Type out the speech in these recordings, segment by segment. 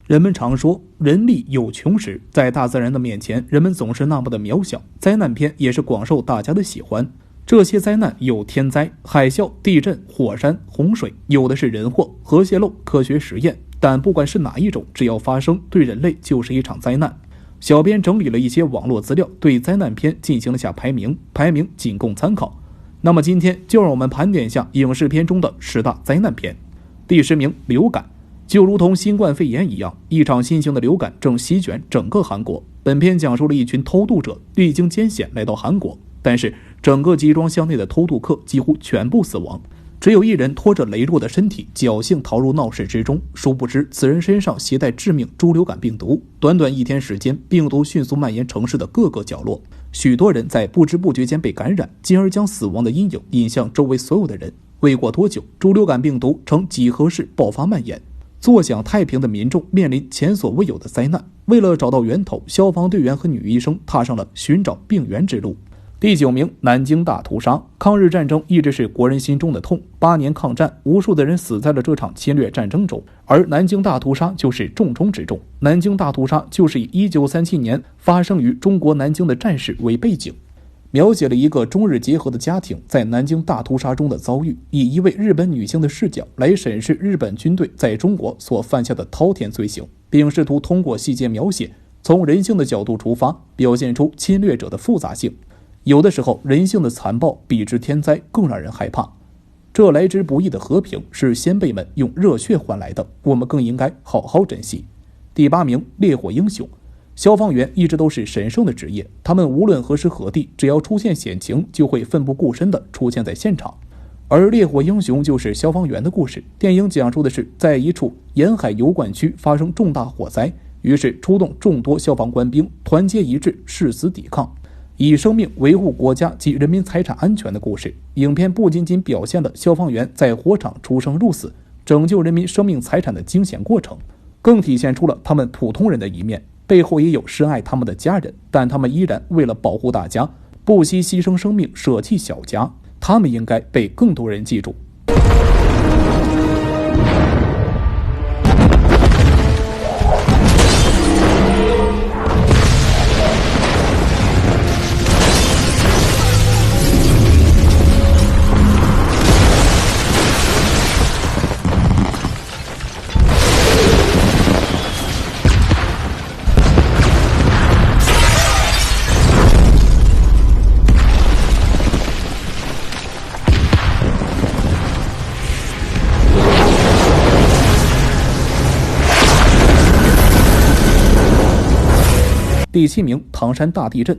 人们常说人力有穷时，在大自然的面前，人们总是那么的渺小。灾难片也是广受大家的喜欢。这些灾难有天灾、海啸、地震、火山、洪水，有的是人祸、核泄漏、科学实验。但不管是哪一种，只要发生，对人类就是一场灾难。小编整理了一些网络资料，对灾难片进行了下排名仅供参考。那么今天就让我们盘点一下影视片中的10大灾难片。第10名，流感。就如同新冠肺炎一样，一场新型的流感正席卷整个韩国。本片讲述了一群偷渡者历经艰险来到韩国，但是整个集装箱内的偷渡客几乎全部死亡，只有一人拖着羸弱的身体侥幸逃入闹市之中。殊不知此人身上携带致命猪流感病毒，短短1天时间，病毒迅速蔓延城市的各个角落，许多人在不知不觉间被感染，进而将死亡的阴影引向周围所有的人。未过多久，猪流感病毒呈几何式爆发蔓延，坐享太平的民众面临前所未有的灾难。为了找到源头，消防队员和女医生踏上了寻找病源之路。第9名，南京大屠杀。抗日战争一直是国人心中的痛，8年抗战，无数的人死在了这场侵略战争中，而南京大屠杀就是重中之重。南京大屠杀就是以1937年发生于中国南京的战事为背景，描写了一个中日结合的家庭在南京大屠杀中的遭遇，以一位日本女性的视角来审视日本军队在中国所犯下的滔天罪行，并试图通过细节描写，从人性的角度出发，表现出侵略者的复杂性。有的时候，人性的残暴比之天灾更让人害怕。这来之不易的和平是先辈们用热血换来的，我们更应该好好珍惜。第8名，烈火英雄。消防员一直都是神圣的职业，他们无论何时何地，只要出现险情，就会奋不顾身地出现在现场。而烈火英雄就是消防员的故事。电影讲述的是在一处沿海油管区发生重大火灾，于是出动众多消防官兵，团结一致，誓死抵抗，以生命维护国家及人民财产安全的故事。影片不仅仅表现了消防员在火场出生入死，拯救人民生命财产的惊险过程，更体现出了他们普通人的一面，背后也有深爱他们的家人，但他们依然为了保护大家，不惜牺牲生命，舍弃小家。他们应该被更多人记住。第7名，唐山大地震。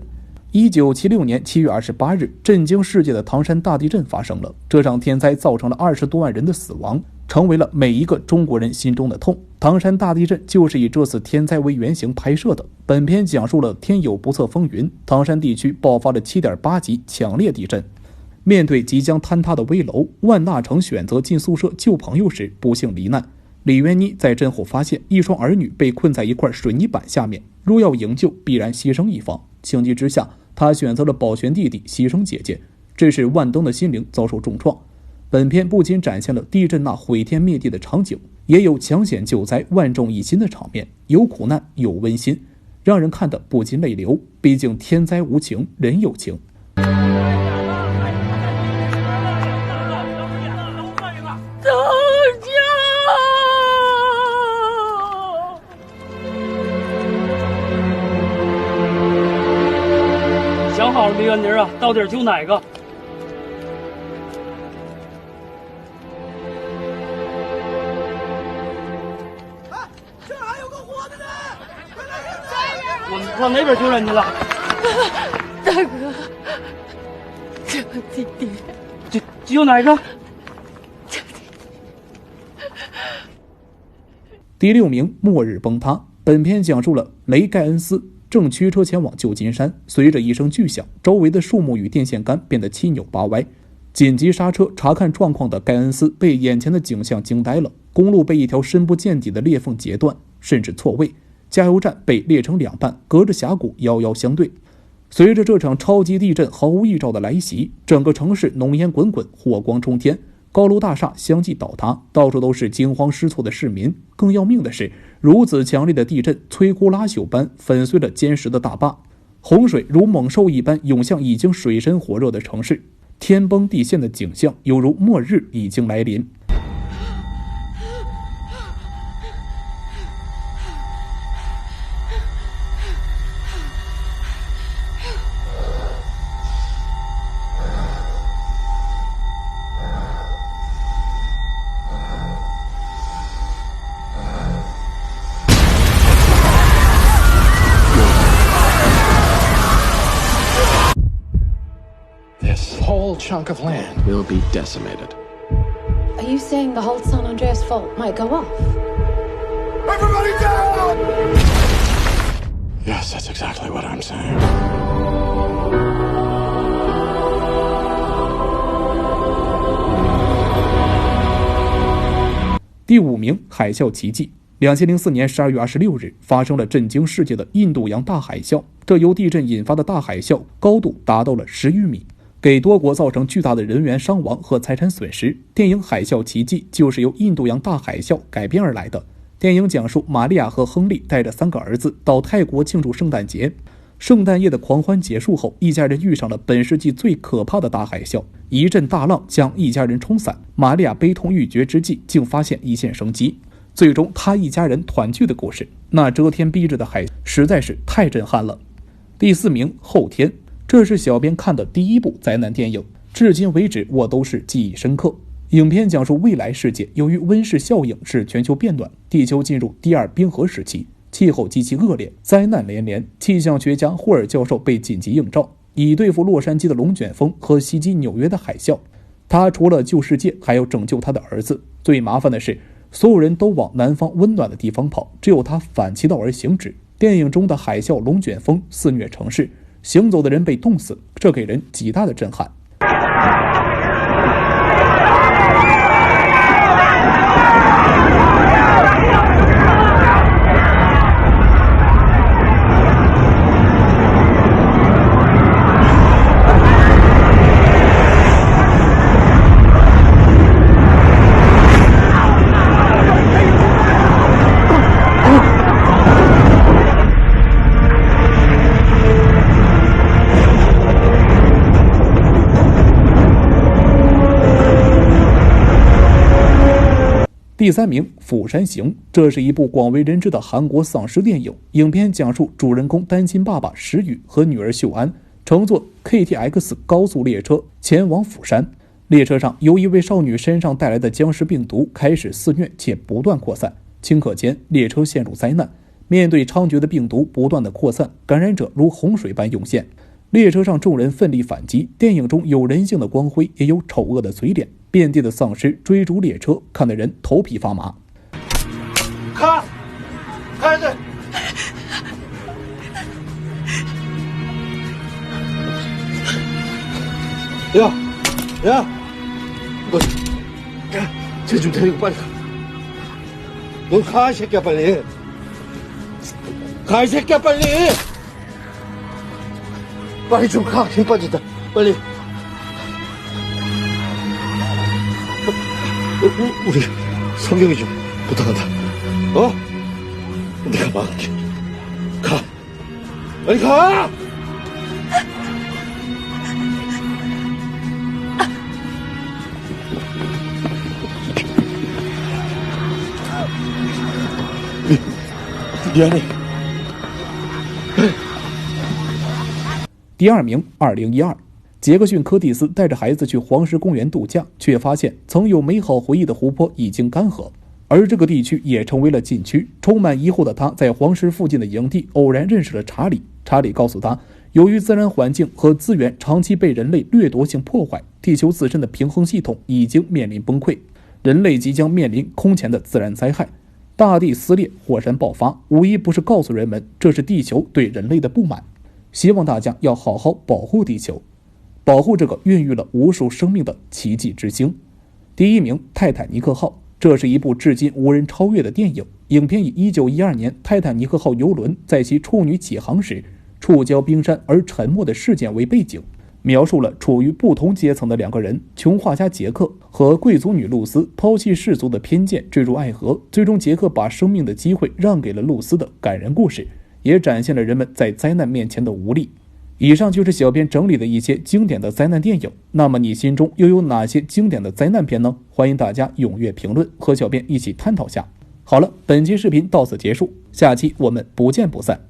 1976年7月28日，震惊世界的唐山大地震发生了。这场天灾造成了20多万人的死亡，成为了每一个中国人心中的痛。唐山大地震就是以这次天灾为原型拍摄的。本片讲述了天有不测风云，唐山地区爆发了7.8级强烈地震。面对即将坍塌的危楼，万纳成选择进宿舍救朋友时不幸罹难。李元妮在震后发现一双儿女被困在一块水泥板下面，若要营救，必然牺牲一方。情急之下，他选择了保全弟弟，牺牲姐姐，这使万登的心灵遭受重创。本片不仅展现了地震那毁天灭地的场景，也有抢险救灾、万众一心的场面，有苦难，有温馨，让人看得不禁泪流。毕竟天灾无情，人有情。想好了没，袁妮啊？到底救哪个？哎，这儿还有个活的呢！我们往哪边救人去了？大哥，救弟弟。救哪个？第6名，末日崩塌。本片讲述了雷盖恩斯正驱车前往旧金山，随着一声巨响，周围的树木与电线杆变得七扭八歪。紧急刹车查看状况的盖恩斯被眼前的景象惊呆了，公路被一条深不见底的裂缝截断，甚至错位，加油站被裂成2半，隔着峡谷遥遥相对。随着这场超级地震毫无预兆的来袭，整个城市浓烟滚滚，火光冲天，高楼大厦相继倒塌，到处都是惊慌失措的市民。更要命的是，如此强烈的地震摧枯拉朽般粉碎了坚实的大坝，洪水如猛兽一般涌向已经水深火热的城市，天崩地陷的景象犹如末日已经来临。This whole chunk of land will be decimated. Are you saying the whole San Andreas fault might go off? Everybody down! Yes, that's exactly what I'm saying. 第5名，海啸奇迹。2004年12月26日，发生了震惊世界的印度洋大海啸。这由地震引发的大海啸高度达到了10余米，给多国造成巨大的人员伤亡和财产损失。电影《海啸奇迹》就是由印度洋大海啸改编而来的。电影讲述玛利亚和亨利带着3个儿子到泰国庆祝圣诞节。圣诞夜的狂欢结束后，一家人遇上了本世纪最可怕的大海啸，一阵大浪将一家人冲散。玛利亚悲痛欲绝之际，竟发现一线生机。最终他一家人团聚的故事，那遮天蔽日的海实在是太震撼了。第4名，后天。这是小编看的第1部灾难电影，至今为止我都是记忆深刻。影片讲述未来世界由于温室效应使全球变暖，地球进入第2冰河时期，气候极其恶劣，灾难连连。气象学家霍尔教授被紧急应召，以对付洛杉矶的龙卷风和袭击纽约的海啸。他除了救世界，还要拯救他的儿子。最麻烦的是，所有人都往南方温暖的地方跑，只有他反其道而行之。电影中的海啸龙卷风肆虐城市，行走的人被冻死，这给人极大的震撼。第3名，釜山行。这是一部广为人知的韩国丧尸电影。影片讲述主人公单亲爸爸石宇和女儿秀安乘坐 KTX 高速列车前往釜山。列车上由一位少女身上带来的僵尸病毒开始肆虐且不断扩散，顷刻间列车陷入灾难。面对猖獗的病毒不断的扩散，感染者如洪水般涌现。列车上众人奋力反击，电影中有人性的光辉，也有丑恶的嘴脸。遍地的丧尸追逐列车，看得人头皮发麻。看，看着。야, 너, 쟤 좀 데리고 빨리 가. 너 가, 이 새끼야, 빨리. 가, 이 새끼야, 빨리. 빨리 좀 가, 힘 빠진다. 빨리. 우리 성경이 좀 부탁한다. 어? 내가 막을게. 가. 빨리 가! 미안해. 第2名，2012。杰克逊·柯蒂斯带着孩子去黄石公园度假，却发现曾有美好回忆的湖泊已经干涸，而这个地区也成为了禁区。充满疑惑的他在黄石附近的营地偶然认识了查理。查理告诉他，由于自然环境和资源长期被人类掠夺性破坏，地球自身的平衡系统已经面临崩溃，人类即将面临空前的自然灾害。大地撕裂，火山爆发，无一不是告诉人们，这是地球对人类的不满。希望大家要好好保护地球，保护这个孕育了无数生命的奇迹之星。第1名，泰坦尼克号。这是一部至今无人超越的电影。影片以1912年泰坦尼克号邮轮在其处女起航时触礁冰山而沉没的事件为背景。描述了处于不同阶层的两个人，穷画家杰克和贵族女露丝抛弃世俗的偏见，坠入爱河，最终杰克把生命的机会让给了露丝的感人故事，也展现了人们在灾难面前的无力。以上就是小编整理的一些经典的灾难电影，那么你心中又有哪些经典的灾难片呢？欢迎大家踊跃评论，和小编一起探讨下。好了，本期视频到此结束，下期我们不见不散。